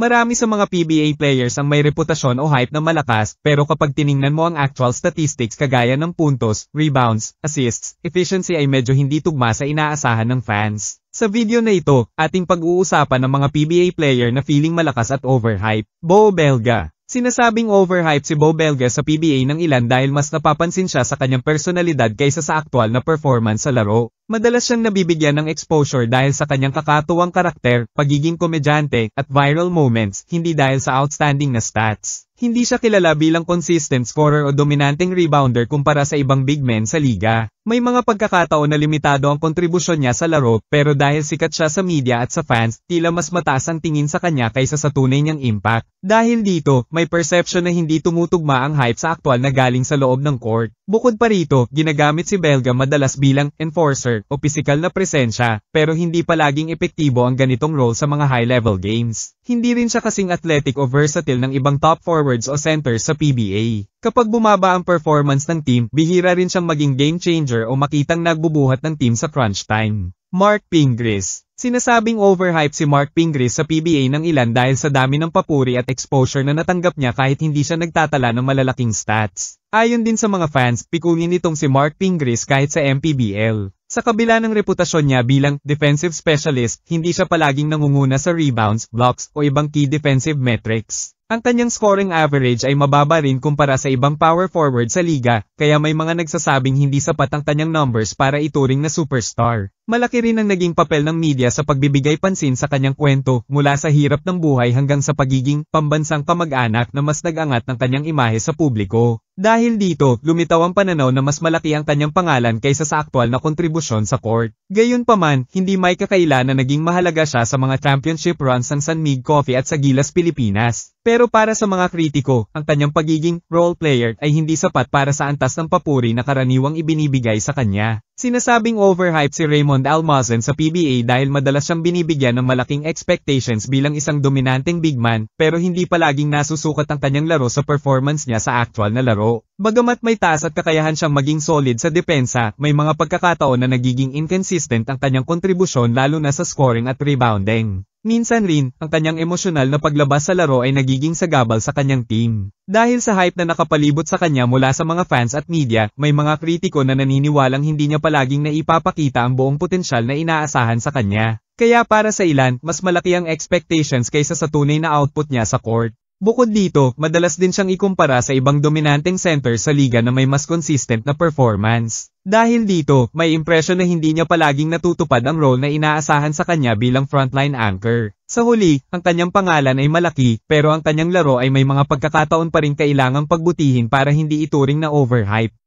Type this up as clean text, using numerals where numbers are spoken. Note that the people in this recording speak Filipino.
Marami sa mga PBA players ang may reputasyon o hype na malakas, pero kapag tiningnan mo ang actual statistics kagaya ng puntos, rebounds, assists, efficiency ay medyo hindi tugma sa inaasahan ng fans. Sa video na ito, ating pag-uusapan ng mga PBA player na feeling malakas at overhype. Bo Belga. Sinasabing overhype si Bo Belga sa PBA ng ilan dahil mas napapansin siya sa kanyang personalidad kaysa sa aktual na performance sa laro. Madalas siyang nabibigyan ng exposure dahil sa kanyang kakatuwang karakter, pagiging komedyante, at viral moments, hindi dahil sa outstanding na stats. Hindi siya kilala bilang consistent scorer o dominanteng rebounder kumpara sa ibang big men sa liga. May mga pagkakataon na limitado ang kontribusyon niya sa laro, pero dahil sikat siya sa media at sa fans, tila mas mataas ang tingin sa kanya kaysa sa tunay niyang impact. Dahil dito, may perception na hindi tumutugma ang hype sa aktual na galing sa loob ng court. Bukod pa rito, ginagamit si Belga madalas bilang enforcer o pisikal na presensya, pero hindi palaging epektibo ang ganitong role sa mga high-level games. Hindi rin siya kasing athletic o versatile ng ibang top forwards o centers sa PBA. Kapag bumaba ang performance ng team, bihira rin siyang maging game changer o makitang nagbubuhat ng team sa crunch time. Mark Pingris. Sinasabing overhype si Mark Pingris sa PBA ng ilan dahil sa dami ng papuri at exposure na natanggap niya kahit hindi siya nagtatala ng malalaking stats. Ayon din sa mga fans, pikunin nitong si Mark Pingris kahit sa MPBL. Sa kabila ng reputasyon niya bilang defensive specialist, hindi siya palaging nangunguna sa rebounds, blocks, o ibang key defensive metrics. Ang kanyang scoring average ay mababa rin kumpara sa ibang power forward sa liga, kaya may mga nagsasabing hindi sapat ang kanyang numbers para ituring na superstar. Malaki rin ang naging papel ng media sa pagbibigay pansin sa kanyang kwento, mula sa hirap ng buhay hanggang sa pagiging pambansang kamag-anak na mas nag-angat ng kanyang imahe sa publiko. Dahil dito, lumitaw ang pananaw na mas malaki ang kanyang pangalan kaysa sa aktual na kontribusyon sa court. Gayunpaman, hindi may kakaila na naging mahalaga siya sa mga championship runs ng San Mig Coffee at sa Gilas Pilipinas. Pero para sa mga kritiko, ang kanyang pagiging role player ay hindi sapat para sa antas ng papuri na karaniwang ibinibigay sa kanya. Sinasabing overhype si Raymond Almazan sa PBA dahil madalas siyang binibigyan ng malaking expectations bilang isang dominanteng big man, pero hindi palaging nasusukat ang kanyang laro sa performance niya sa actual na laro. Bagamat may taas at kakayahan siyang maging solid sa depensa, may mga pagkakataon na nagiging inconsistent ang kanyang kontribusyon lalo na sa scoring at rebounding. Minsan rin, ang kanyang emosyonal na paglabas sa laro ay nagiging sagabal sa kanyang team. Dahil sa hype na nakapalibot sa kanya mula sa mga fans at media, may mga kritiko na naniniwalang hindi niya palaging naipapakita ang buong potensyal na inaasahan sa kanya. Kaya para sa ilan, mas malaki ang expectations kaysa sa tunay na output niya sa court. Bukod dito, madalas din siyang ikumpara sa ibang dominanteng center sa liga na may mas consistent na performance. Dahil dito, may impresyon na hindi niya palaging natutupad ang role na inaasahan sa kanya bilang frontline anchor. Sa huli, ang kanyang pangalan ay malaki, pero ang kanyang laro ay may mga pagkakataon pa rin kailangang pagbutihin para hindi ituring na overhype.